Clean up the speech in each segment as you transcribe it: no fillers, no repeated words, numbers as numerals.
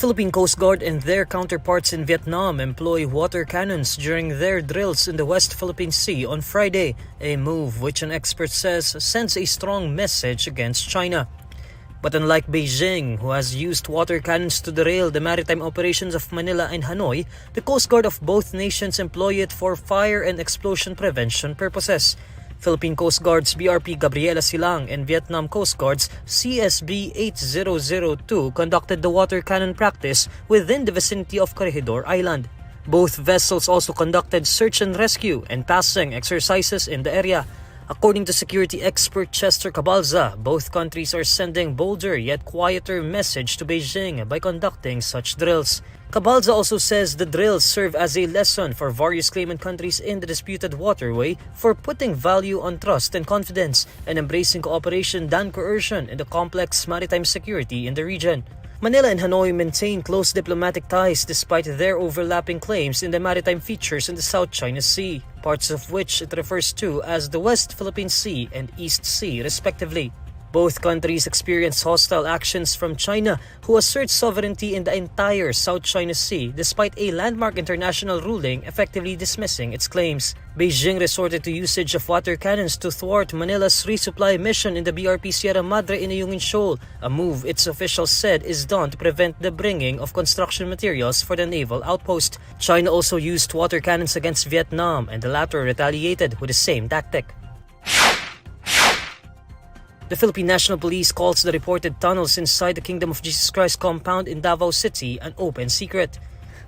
Philippine Coast Guard and their counterparts in Vietnam employ water cannons during their drills in the West Philippine Sea on Friday, a move which an expert says sends a strong message against China. But unlike Beijing, who has used water cannons to derail the maritime operations of Manila and Hanoi, the Coast Guard of both nations employ it for fire and explosion prevention purposes. Philippine Coast Guard's BRP Gabriela Silang and Vietnam Coast Guard's CSB 8002 conducted the water cannon practice within the vicinity of Corregidor Island. Both vessels also conducted search and rescue and passing exercises in the area. According to security expert Chester Cabalza, both countries are sending bolder yet quieter message to Beijing by conducting such drills. Cabalza also says the drills serve as a lesson for various claimant countries in the disputed waterway for putting value on trust and confidence and embracing cooperation than coercion in the complex maritime security in the region. Manila and Hanoi maintain close diplomatic ties despite their overlapping claims in the maritime features in the South China Sea, parts of which it refers to as the West Philippine Sea and East Sea respectively. Both countries experience hostile actions from China, who asserts sovereignty in the entire South China Sea despite a landmark international ruling effectively dismissing its claims. Beijing resorted to usage of water cannons to thwart Manila's resupply mission in the BRP Sierra Madre in Ayungin Shoal, a move its officials said is done to prevent the bringing of construction materials for the naval outpost. China also used water cannons against Vietnam, and the latter retaliated with the same tactic. The Philippine National Police calls the reported tunnels inside the Kingdom of Jesus Christ compound in Davao City an open secret.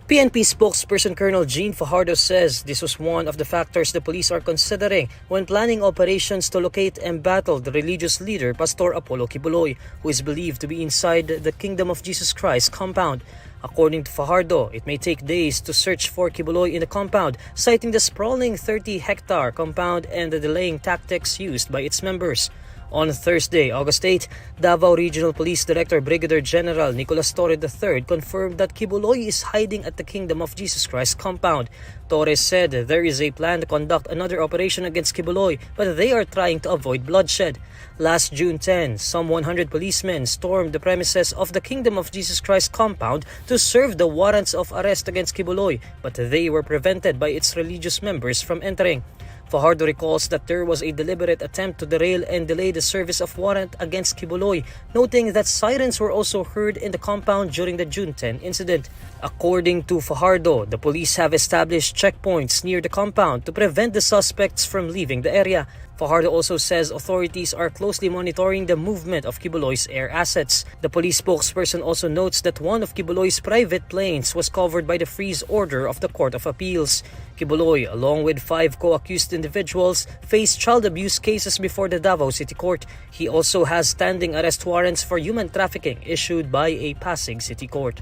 PNP spokesperson Colonel Jean Fajardo says this was one of the factors the police are considering when planning operations to locate and battle the religious leader Pastor Apollo Quiboloy, who is believed to be inside the Kingdom of Jesus Christ compound. According to Fajardo, it may take days to search for Quiboloy in the compound, citing the sprawling 30-hectare compound and the delaying tactics used by its members. On Thursday, August 8, Davao Regional Police Director Brigadier General Nicolas Torre III confirmed that Quiboloy is hiding at the Kingdom of Jesus Christ compound. Torres said there is a plan to conduct another operation against Quiboloy, but they are trying to avoid bloodshed. Last June 10, some 100 policemen stormed the premises of the Kingdom of Jesus Christ compound to serve the warrants of arrest against Quiboloy, but they were prevented by its religious members from entering. Fajardo recalls that there was a deliberate attempt to derail and delay the service of warrant against Quiboloy, noting that sirens were also heard in the compound during the June 10 incident. According to Fajardo, the police have established checkpoints near the compound to prevent the suspects from leaving the area. Fajardo also says authorities are closely monitoring the movement of Quiboloy's air assets. The police spokesperson also notes that one of Quiboloy's private planes was covered by the freeze order of the Court of Appeals. Quiboloy, along with 5 co-accused individuals, face child abuse cases before the Davao City Court. He also has standing arrest warrants for human trafficking issued by a Pasig City Court.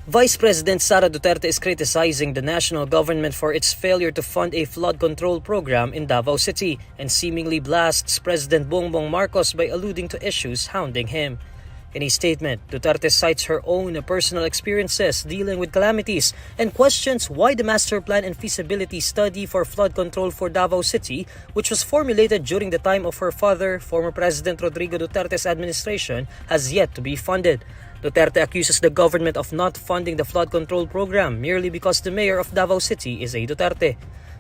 Vice President Sara Duterte is criticizing the national government for its failure to fund a flood control program in Davao City and seemingly blasts President Bongbong Marcos by alluding to issues hounding him. In a statement, Duterte cites her own personal experiences dealing with calamities and questions why the master plan and feasibility study for flood control for Davao City, which was formulated during the time of her father, former President Rodrigo Duterte's administration, has yet to be funded. Duterte accuses the government of not funding the flood control program merely because the mayor of Davao City is a Duterte.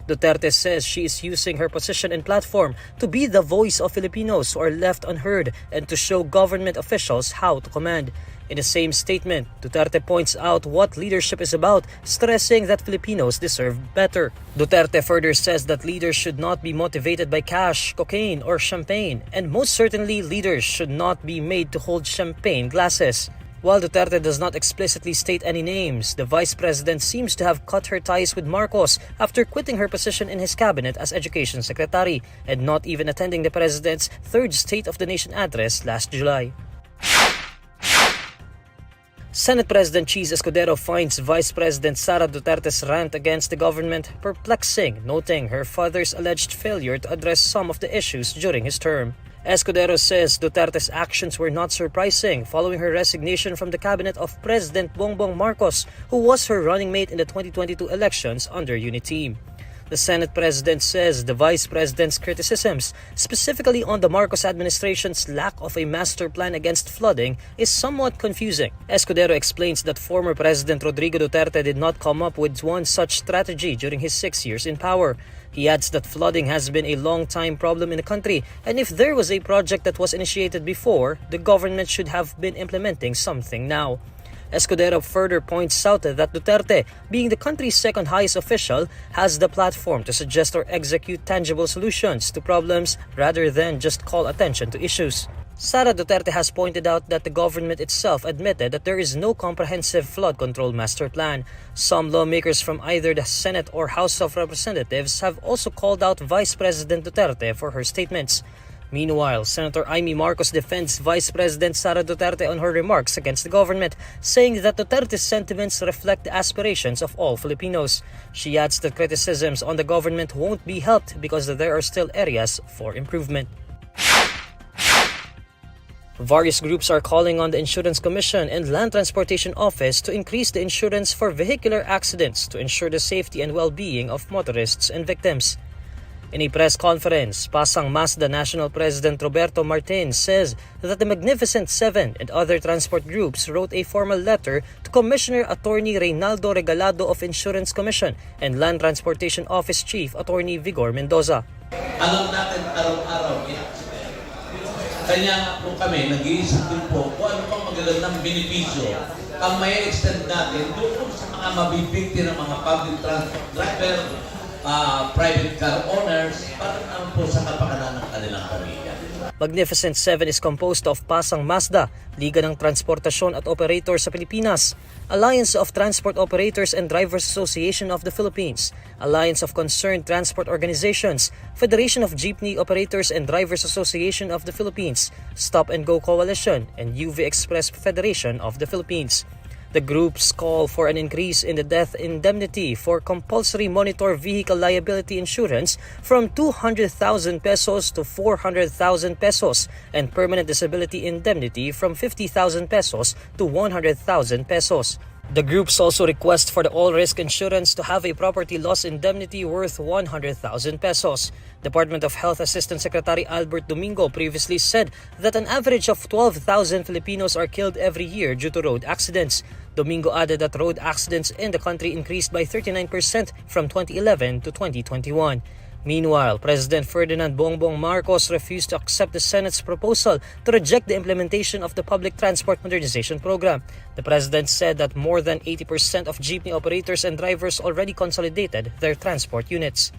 Duterte says she is using her position and platform to be the voice of Filipinos who are left unheard and to show government officials how to command. In the same statement, Duterte points out what leadership is about, stressing that Filipinos deserve better. Duterte further says that leaders should not be motivated by cash, cocaine, or champagne, and most certainly leaders should not be made to hold champagne glasses. While Duterte does not explicitly state any names, the vice president seems to have cut her ties with Marcos after quitting her position in his cabinet as education secretary and not even attending the president's third State of the Nation address last July. Senate President Cheese Escudero finds Vice President Sara Duterte's rant against the government perplexing, noting her father's alleged failure to address some of the issues during his term. Escudero says Duterte's actions were not surprising following her resignation from the cabinet of President Bongbong Marcos, who was her running mate in the 2022 elections under Uniteam. The Senate President says the Vice President's criticisms, specifically on the Marcos administration's lack of a master plan against flooding, is somewhat confusing. Escudero explains that former President Rodrigo Duterte did not come up with one such strategy during his 6 years in power. He adds that flooding has been a long-time problem in the country, and if there was a project that was initiated before, the government should have been implementing something now. Escudero further points out that Duterte, being the country's second highest official, has the platform to suggest or execute tangible solutions to problems rather than just call attention to issues. Sara Duterte has pointed out that the government itself admitted that there is no comprehensive flood control master plan. Some lawmakers from either the Senate or House of Representatives have also called out Vice President Duterte for her statements. Meanwhile, Senator Amy Marcos defends Vice President Sara Duterte on her remarks against the government, saying that Duterte's sentiments reflect the aspirations of all Filipinos. She adds that criticisms on the government won't be helped because there are still areas for improvement. Various groups are calling on the Insurance Commission and Land Transportation Office to increase the insurance for vehicular accidents to ensure the safety and well-being of motorists and victims. In a press conference, Pasang Mazda National President Roberto Martin says that the Magnificent Seven and other transport groups wrote a formal letter to Commissioner Attorney Reynaldo Regalado of Insurance Commission and Land Transportation Office Chief Attorney Vigor Mendoza. Alam natin araw-araw i-accident. Kanya po kami nag-iisip din po kung ano pang magagandang benepisyo ang may extend natin doon sa mga mabibigti ng mga public transport driver, private car owners, para naman po sa kapakanan ng kanilang pamilya. Magnificent Seven is composed of Pasang Mazda, Liga ng Transportasyon at Operator sa Pilipinas, Alliance of Transport Operators and Drivers Association of the Philippines, Alliance of Concerned Transport Organizations, Federation of Jeepney Operators and Drivers Association of the Philippines, Stop and Go Coalition, and UV Express Federation of the Philippines. The groups call for an increase in the death indemnity for compulsory motor vehicle liability insurance from 200,000 pesos to 400,000 pesos and permanent disability indemnity from 50,000 pesos to 100,000 pesos. The groups also request for the all-risk insurance to have a property loss indemnity worth 100,000 pesos. Department of Health Assistant Secretary Albert Domingo previously said that an average of 12,000 Filipinos are killed every year due to road accidents. Domingo added that road accidents in the country increased by 39% from 2011 to 2021. Meanwhile, President Ferdinand Bongbong Marcos refused to accept the Senate's proposal to reject the implementation of the Public Transport Modernization Program. The President said that more than 80% of jeepney operators and drivers already consolidated their transport units.